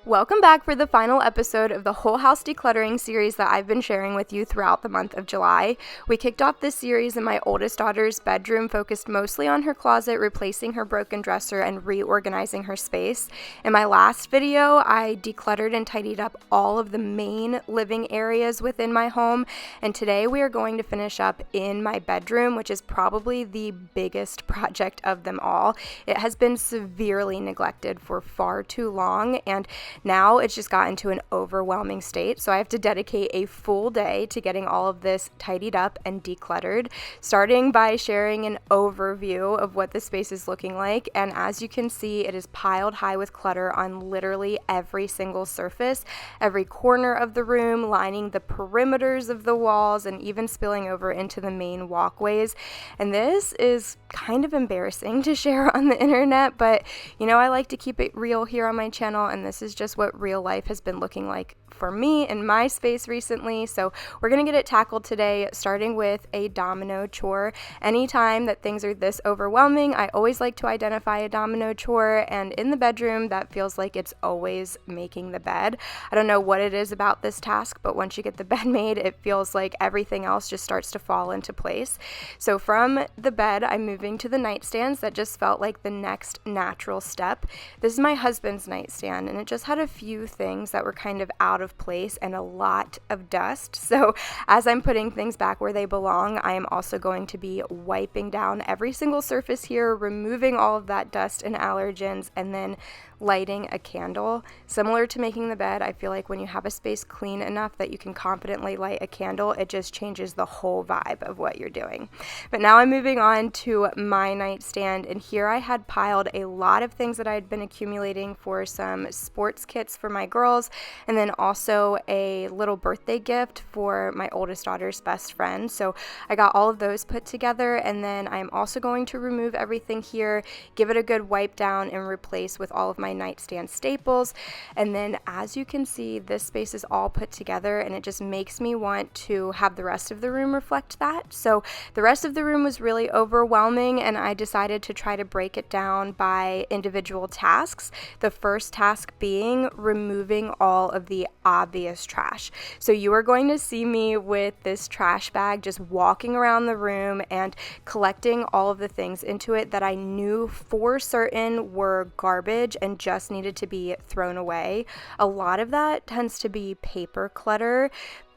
Welcome back for the final episode of the Whole House Decluttering series that I've been sharing with you throughout the month of July. We kicked off this series in my oldest daughter's bedroom, focused mostly on her closet, replacing her broken dresser and reorganizing her space. In my last video, I decluttered and tidied up all of the main living areas within my home, and today we are going to finish up in my bedroom, which is probably the biggest project of them all. It has been severely neglected for far too long, and now it's just gotten to an overwhelming state, so I have to dedicate a full day to getting all of this tidied up and decluttered, starting by sharing an overview of what the space is looking like. And as you can see, it is piled high with clutter on literally every single surface, every corner of the room, lining the perimeters of the walls, and even spilling over into the main walkways. And this is kind of embarrassing to share on the internet, but I like to keep it real here on my channel, and this is just what real life has been looking like for me in my space recently. So we're going to get it tackled today, starting with a domino chore. Anytime that things are this overwhelming, I always like to identify a domino chore, and in the bedroom, that feels like it's always making the bed. I don't know what it is about this task, but once you get the bed made, it feels like everything else just starts to fall into place. So from the bed, I'm moving to the nightstands. That just felt like the next natural step. This is my husband's nightstand, and it just had a few things that were kind of out of place and a lot of dust. So as I'm putting things back where they belong, I am also going to be wiping down every single surface here, removing all of that dust and allergens, and then lighting a candle. Similar to making the bed, I feel like when you have a space clean enough that you can confidently light a candle, it just changes the whole vibe of what you're doing. But now I'm moving on to my nightstand, and here I had piled a lot of things that I had been accumulating for some sports kits for my girls, and then also a little birthday gift for my oldest daughter's best friend. So I got all of those put together, and then I'm also going to remove everything here, give it a good wipe down, and replace with all of my nightstand staples. And then as you can see, this space is all put together, and it just makes me want to have the rest of the room reflect that. So the rest of the room was really overwhelming, and I decided to try to break it down by individual tasks. The first task being removing all of the obvious trash. So you are going to see me with this trash bag just walking around the room and collecting all of the things into it that I knew for certain were garbage and just needed to be thrown away. A lot of that tends to be paper clutter,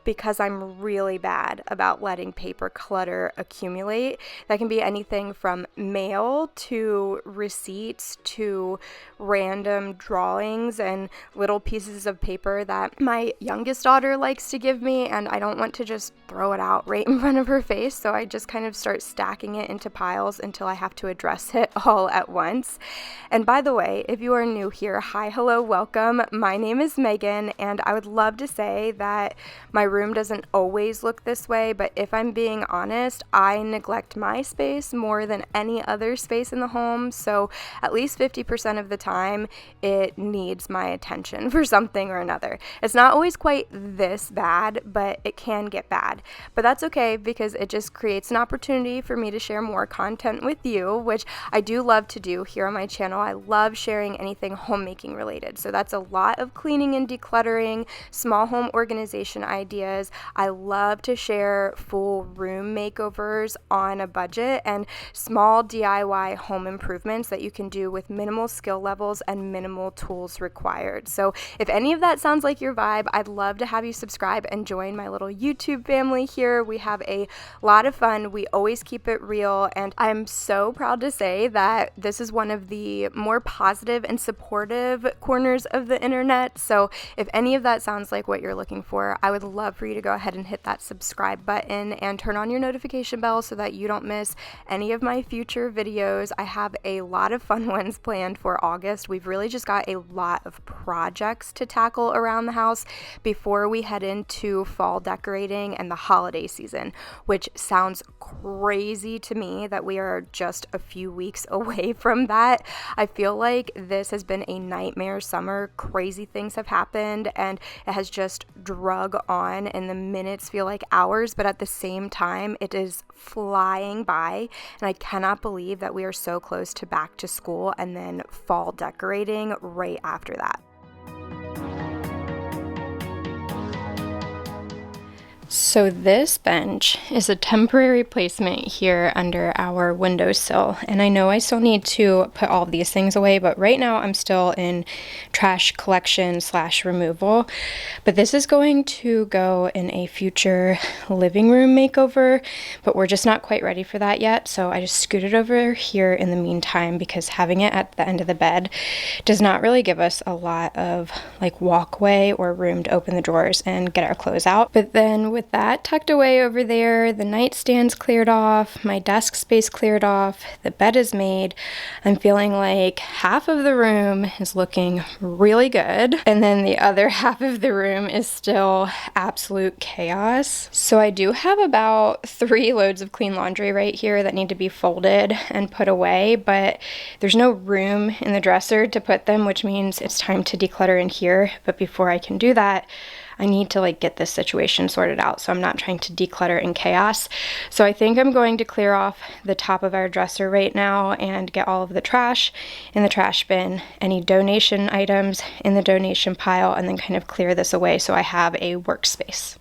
because I'm really bad about letting paper clutter accumulate. That can be anything from mail to receipts to random drawings and little pieces of paper that my youngest daughter likes to give me, and I don't want to just throw it out right in front of her face, so I just kind of start stacking it into piles until I have to address it all at once. And by the way, if you are new here, hi, hello, welcome. My name is Megan, and I would love to say that my room doesn't always look this way, but if I'm being honest, I neglect my space more than any other space in the home, so at least 50% of the time it needs my attention for something or another. It's not always quite this bad, but it can get bad. But that's okay, because it just creates an opportunity for me to share more content with you, which I do love to do here on my channel. I love sharing anything homemaking related, so that's a lot of cleaning and decluttering, small home organization ideas. I love to share full room makeovers on a budget and small DIY home improvements that you can do with minimal skill levels and minimal tools required. So if any of that sounds like your vibe, I'd love to have you subscribe and join my little YouTube family here. We have a lot of fun. We always keep it real, and I'm so proud to say that this is one of the more positive and supportive corners of the internet. So if any of that sounds like what you're looking for, I would love for you to go ahead and hit that subscribe button and turn on your notification bell so that you don't miss any of my future videos. I have a lot of fun ones planned for August. We've really just got a lot of projects to tackle around the house before we head into fall decorating and the holiday season, which sounds crazy to me that we are just a few weeks away from that. I feel like this has been a nightmare summer. Crazy things have happened, and it has just drug on, and the minutes feel like hours, but at the same time, it is flying by, and I cannot believe that we are so close to back to school and then fall decorating right after that. So this bench is a temporary placement here under our windowsill, and I know I still need to put all of these things away, but right now I'm still in trash collection / removal. But this is going to go in a future living room makeover, but we're just not quite ready for that yet, so I just scooted over here in the meantime because having it at the end of the bed does not really give us a lot of like walkway or room to open the drawers and get our clothes out. But then with that tucked away over there, the nightstand's cleared off, my desk space cleared off, the bed is made, I'm feeling like half of the room is looking really good, and then the other half of the room is still absolute chaos. So I do have about 3 loads of clean laundry right here that need to be folded and put away, but there's no room in the dresser to put them, which means it's time to declutter in here. But before I can do that, I need to like get this situation sorted out, so I'm not trying to declutter in chaos. So I think I'm going to clear off the top of our dresser right now and get all of the trash in the trash bin, any donation items in the donation pile, and then kind of clear this away so I have a workspace.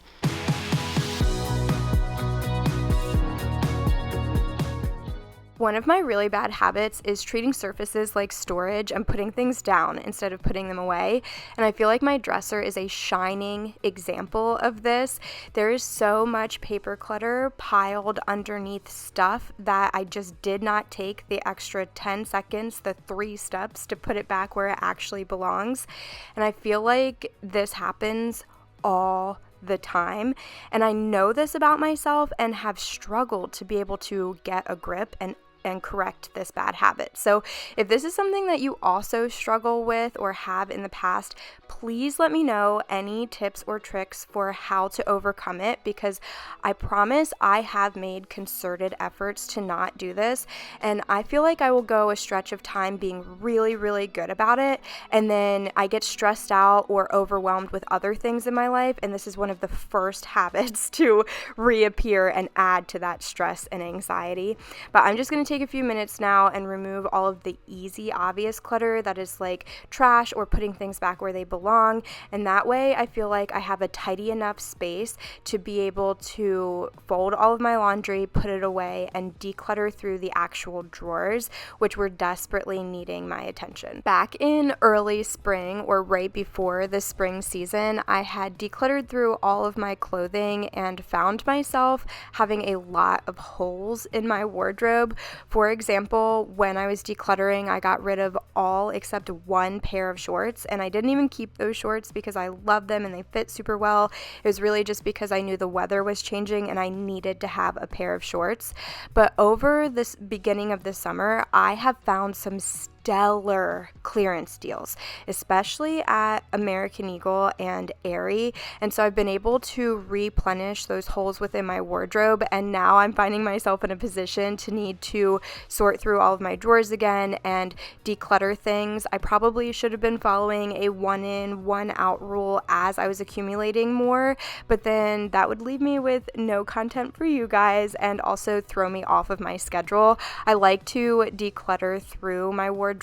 One of my really bad habits is treating surfaces like storage and putting things down instead of putting them away. And I feel like my dresser is a shining example of this. There is so much paper clutter piled underneath stuff that I just did not take the extra 10 seconds, the 3 steps to put it back where it actually belongs. And I feel like this happens all the time, and I know this about myself and have struggled to be able to get a grip and correct this bad habit. So if this is something that you also struggle with or have in the past, please let me know any tips or tricks for how to overcome it, because I promise I have made concerted efforts to not do this, and I feel like I will go a stretch of time being really, really good about it, and then I get stressed out or overwhelmed with other things in my life, and this is one of the first habits to reappear and add to that stress and anxiety. But I'm just going to take a few minutes now and remove all of the easy, obvious clutter that is like trash or putting things back where they belong, and that way I feel like I have a tidy enough space to be able to fold all of my laundry, put it away, and declutter through the actual drawers, which were desperately needing my attention. Back in early spring, or right before the spring season, I had decluttered through all of my clothing and found myself having a lot of holes in my wardrobe. For example, when I was decluttering, I got rid of all except 1 pair of shorts, and I didn't even keep those shorts because I love them and they fit super well. It was really just because I knew the weather was changing and I needed to have a pair of shorts. But over this beginning of the summer, I have found some stellar clearance deals, especially at American Eagle and Aerie, and so I've been able to replenish those holes within my wardrobe, and now I'm finding myself in a position to need to sort through all of my drawers again and declutter things. I probably should have been following a 1 in, 1 out rule as I was accumulating more, but then that would leave me with no content for you guys and also throw me off of my schedule. I like to declutter through my wardrobe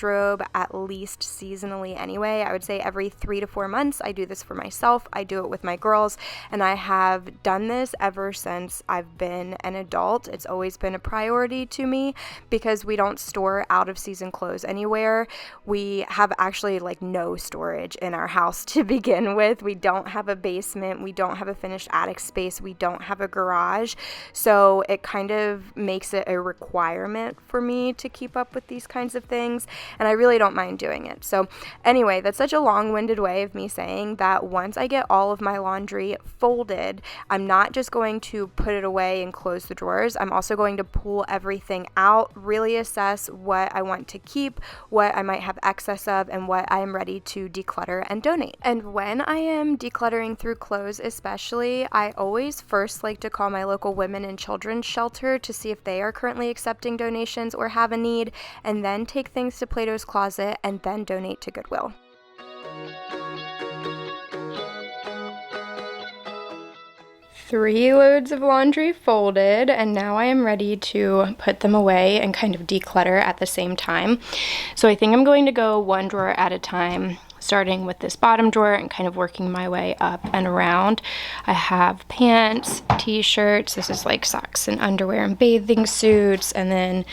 at least seasonally anyway. I would say every 3 to 4 months. I do this for myself, I do it with my girls, and I have done this ever since I've been an adult. It's always been a priority to me because we don't store out of season clothes anywhere. We have actually like no storage in our house to begin with. We don't have a basement, we don't have a finished attic space, we don't have a garage, so it kind of makes it a requirement for me to keep up with these kinds of things, and I really don't mind doing it. So anyway, that's such a long-winded way of me saying that once I get all of my laundry folded, I'm not just going to put it away and close the drawers. I'm also going to pull everything out, really assess what I want to keep, what I might have excess of, and what I am ready to declutter and donate. And when I am decluttering through clothes especially, I always first like to call my local women and children's shelter to see if they are currently accepting donations or have a need, and then take things to Plato's Closet and then donate to Goodwill. Three loads of laundry folded, and now I am ready to put them away and kind of declutter at the same time. So I think I'm going to go 1 drawer at a time. starting with this bottom drawer and kind of working my way up and around. I have pants, t-shirts, this is like socks and underwear and bathing suits, and then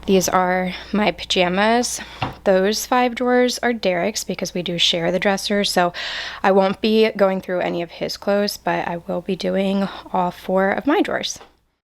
these are my pajamas. Those 5 drawers are Derek's because we do share the dresser, so I won't be going through any of his clothes, but I will be doing all 4 of my drawers.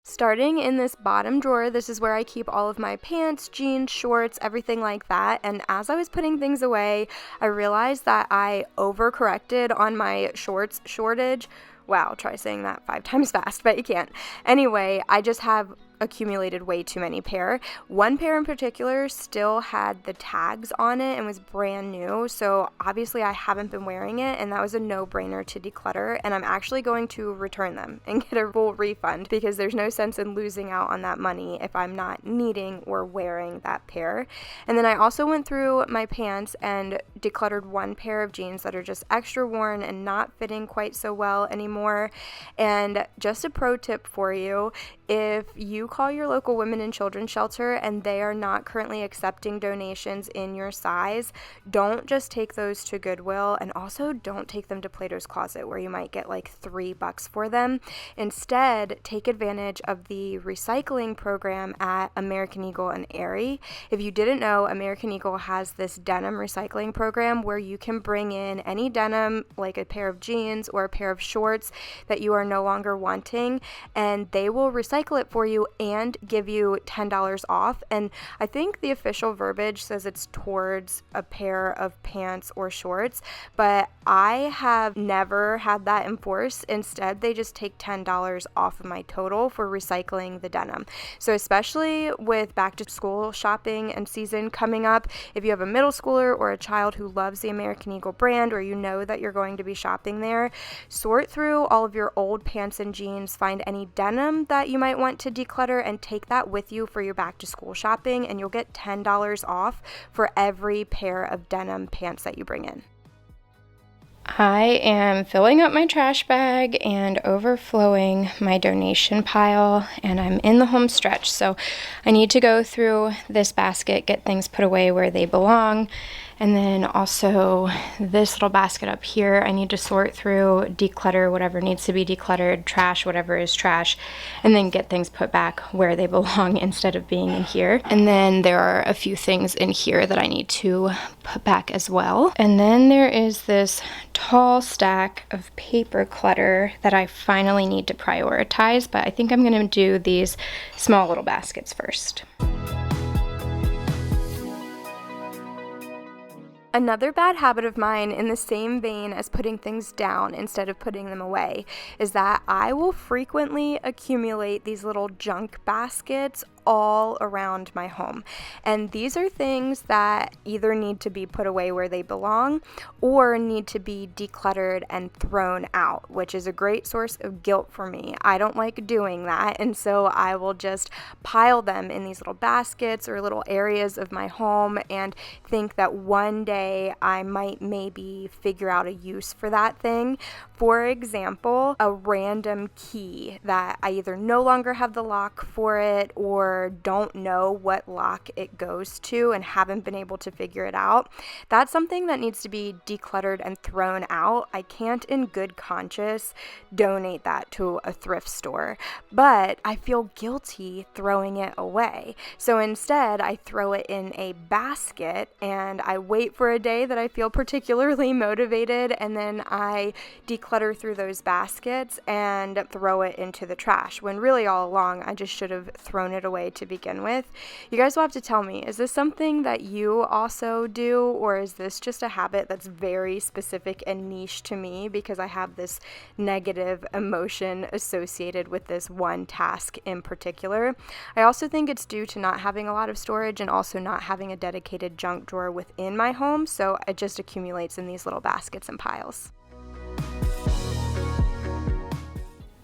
Starting in this bottom drawer, this is where I keep all of my pants, jeans, shorts, everything like that. And as I was putting things away, I realized that I overcorrected on my shorts shortage. Wow, try saying that 5 times fast, but you can't. Anyway, I just have accumulated way too many pair. One pair in particular still had the tags on it and was brand new, so obviously I haven't been wearing it, and that was a no-brainer to declutter, and I'm actually going to return them and get a full refund because there's no sense in losing out on that money if I'm not needing or wearing that pair. And then I also went through my pants and decluttered 1 pair of jeans that are just extra worn and not fitting quite so well anymore. And just a pro tip for you, if you call your local women and children's shelter and they are not currently accepting donations in your size, don't just take those to Goodwill, and also don't take them to Plato's Closet where you might get like $3 for them. Instead, take advantage of the recycling program at American Eagle and Aerie. If you didn't know, American Eagle has this denim recycling program where you can bring in any denim, like a pair of jeans or a pair of shorts that you are no longer wanting, and they will recycle it for you and give you $10 off. And I think the official verbiage says it's towards a pair of pants or shorts, but I have never had that enforced. Instead, they just take $10 off of my total for recycling the denim. So especially with back to school shopping and season coming up, if you have a middle schooler or a child who loves the American Eagle brand, or you know that you're going to be shopping there, sort through all of your old pants and jeans, find any denim that you might want to declutter, and take that with you for your back to school shopping, and you'll get $10 off for every pair of denim pants that you bring in. I am filling up my trash bag and overflowing my donation pile, and I'm in the home stretch, so I need to go through this basket, get things put away where they belong. And then also this little basket up here, I need to sort through, declutter whatever needs to be decluttered, trash whatever is trash, and then get things put back where they belong instead of being in here. And then there are a few things in here that I need to put back as well. And then there is this tall stack of paper clutter that I finally need to prioritize, but I think I'm gonna do these small little baskets first. Another bad habit of mine, in the same vein as putting things down instead of putting them away, is that I will frequently accumulate these little junk baskets all around my home. And these are things that either need to be put away where they belong or need to be decluttered and thrown out, which is a great source of guilt for me. I don't like doing that, and so I will just pile them in these little baskets or little areas of my home and think that one day I might maybe figure out a use for that thing. For example, a random key that I either no longer have the lock for it or don't know what lock it goes to and haven't been able to figure it out. That's something that needs to be decluttered and thrown out. I can't in good conscience donate that to a thrift store, but I feel guilty throwing it away. So instead, I throw it in a basket and I wait for a day that I feel particularly motivated, and then I declutter through those baskets and throw it into the trash, when really all along I just should have thrown it away to begin with. You guys will have to tell me, is this something that you also do, or is this just a habit that's very specific and niche to me because I have this negative emotion associated with this one task in particular? I also think it's due to not having a lot of storage and also not having a dedicated junk drawer within my home, so it just accumulates in these little baskets and piles.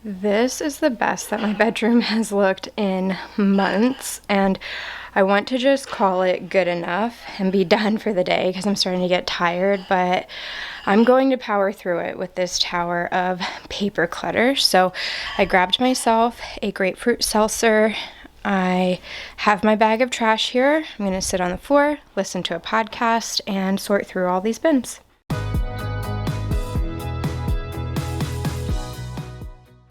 This is the best that my bedroom has looked in months, and I want to just call it good enough and be done for the day because I'm starting to get tired, but I'm going to power through it with this tower of paper clutter. So I grabbed myself a grapefruit seltzer. I have my bag of trash here. I'm going to sit on the floor, listen to a podcast, and sort through all these bins.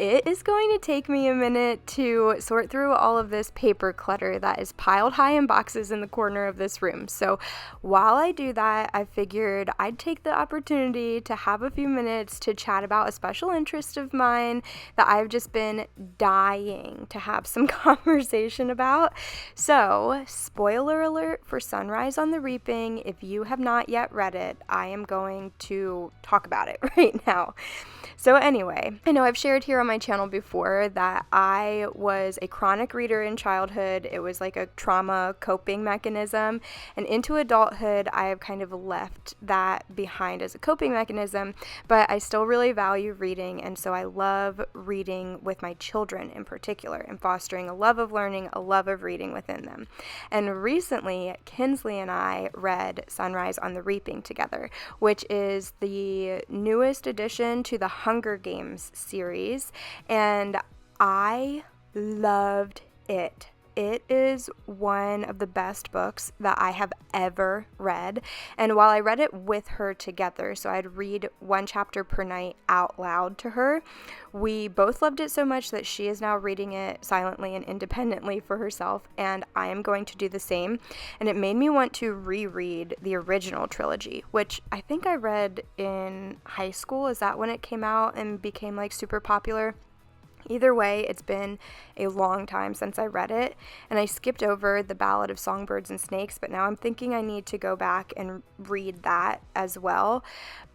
it is going to take me a minute to sort through all of this paper clutter that is piled high in boxes in the corner of this room. So while I do that, I figured I'd take the opportunity to have a few minutes to chat about a special interest of mine that I've just been dying to have some conversation about. So, spoiler alert for Sunrise on the Reaping, if you have not yet read it, I am going to talk about it right now. So anyway, I know I've shared here on my channel before that I was a chronic reader in childhood. It was like a trauma coping mechanism, and into adulthood I have kind of left that behind as a coping mechanism, but I still really value reading, and so I love reading with my children in particular and fostering a love of learning, a love of reading within them. And recently, Kinsley and I read Sunrise on the Reaping together, which is the newest addition to the Hunger Games series, and I loved it. It is one of the best books that I have ever read, and while I read it with her together, so I'd read one chapter per night out loud to her, we both loved it so much that she is now reading it silently and independently for herself, and I am going to do the same. And it made me want to reread the original trilogy, which I think I read in high school. Is that when it came out and became like super popular? Either way, it's been a long time since I read it, and I skipped over the Ballad of Songbirds and Snakes, but now I'm thinking I need to go back and read that as well.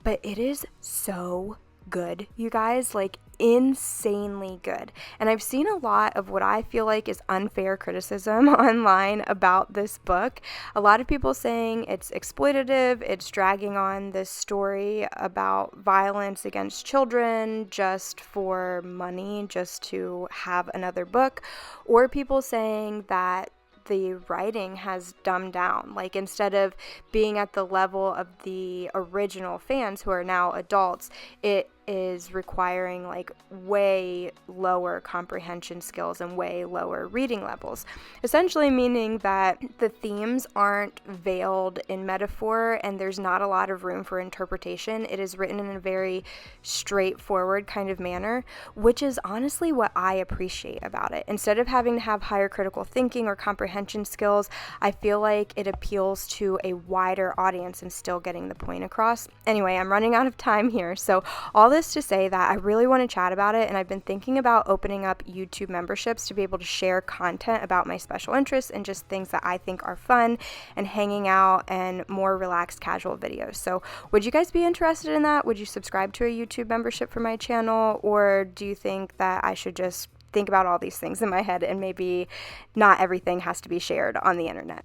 But it is so good, you guys, like insanely good. And I've seen a lot of what I feel like is unfair criticism online about this book. A lot of people saying it's exploitative, it's dragging on this story about violence against children just for money, just to have another book, or people saying that the writing has dumbed down. Like, instead of being at the level of the original fans who are now adults, it is requiring like way lower comprehension skills and way lower reading levels, essentially meaning that the themes aren't veiled in metaphor and there's not a lot of room for interpretation. It is written in a very straightforward kind of manner, which is honestly what I appreciate about it. Instead of having to have higher critical thinking or comprehension skills, I feel like it appeals to a wider audience and still getting the point across. Anyway, I'm running out of time here, so all this to say that I really want to chat about it, and I've been thinking about opening up YouTube memberships to be able to share content about my special interests and just things that I think are fun and hanging out and more relaxed casual videos. So would you guys be interested in that? Would you subscribe to a YouTube membership for my channel, or do you think that I should just think about all these things in my head and maybe not everything has to be shared on the internet?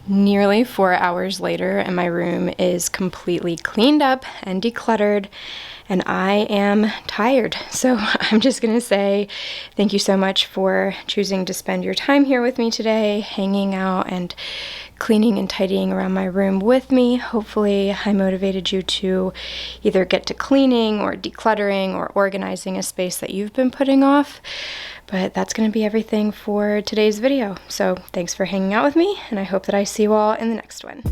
Nearly 4 hours later, and my room is completely cleaned up and decluttered, and I am tired. So I'm just going to say thank you so much for choosing to spend your time here with me today, hanging out and cleaning and tidying around my room with me. Hopefully I motivated you to either get to cleaning or decluttering or organizing a space that you've been putting off. But that's going to be everything for today's video. So thanks for hanging out with me, and I hope that I see you all in the next one.